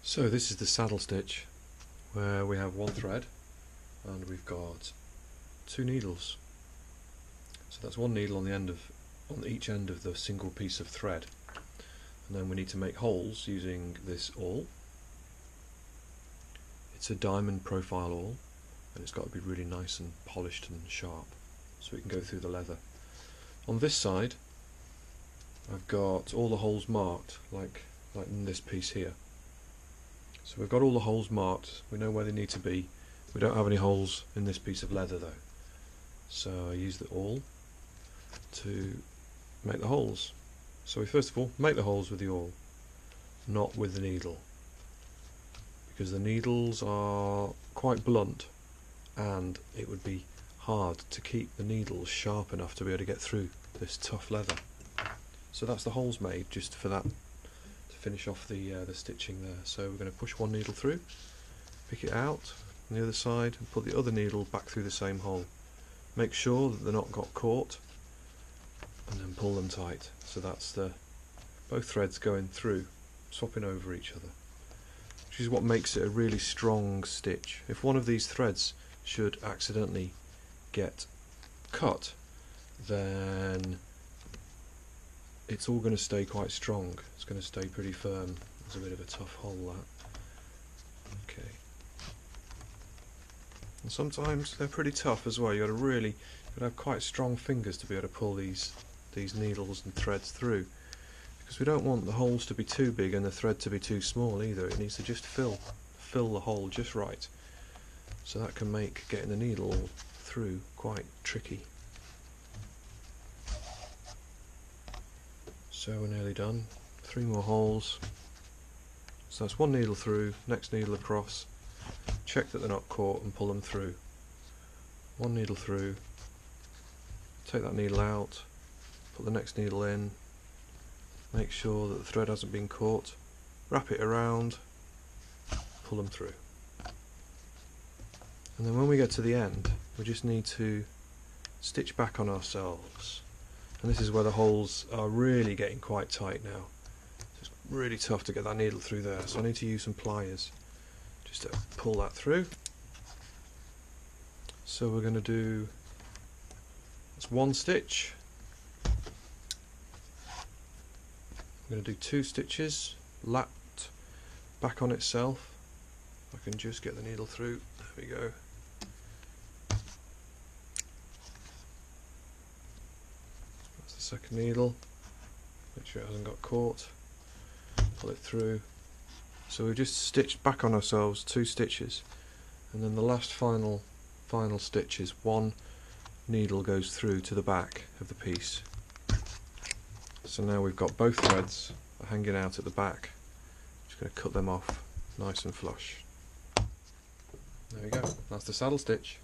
So this is the saddle stitch where we have one thread and we've got two needles. So that's one needle on each end of the single piece of thread. And then we need to make holes using this awl. It's a diamond profile awl and it's got to be really nice and polished and sharp so we can go through the leather. On this side I've got all the holes marked like in this piece here. So we've got all the holes marked, we know where they need to be. We don't have any holes in this piece of leather though. So I use the awl to make the holes. So we first of all make the holes with the awl, not with the needle, because the needles are quite blunt and it would be hard to keep the needles sharp enough to be able to get through this tough leather. So that's the holes made just for that, to finish off the stitching there. So we're going to push one needle through, pick it out on the other side and put the other needle back through the same hole. Make sure that they're not got caught and then pull them tight. So that's both threads going through, swapping over each other, which is what makes it a really strong stitch. If one of these threads should accidentally get cut, then it's all going to stay quite strong. It's going to stay pretty firm. There's a bit of a tough hole, that. Okay. And sometimes they're pretty tough as well. You've got to have quite strong fingers to be able to pull these needles and threads through, because we don't want the holes to be too big and the thread to be too small either. It needs to just fill the hole just right. So that can make getting the needle through quite tricky. So we're nearly done. 3 more holes. So that's one needle through, next needle across, check that they're not caught and pull them through. One needle through, take that needle out, put the next needle in, make sure that the thread hasn't been caught, wrap it around, pull them through. And then when we get to the end, we just need to stitch back on ourselves. And this is where the holes are really getting quite tight now. It's really tough to get that needle through there, so I need to use some pliers just to pull that through. So we're going to do, that's one stitch. I'm going to do 2 stitches, lapped back on itself. I can just get the needle through. There we go. That's the second needle. Make sure it hasn't got caught. Pull it through. So we've just stitched back on ourselves 2 stitches, and then the last final stitch is 1 needle goes through to the back of the piece. So now we've got both threads hanging out at the back. Just going to cut them off nice and flush. There we go, that's the saddle stitch.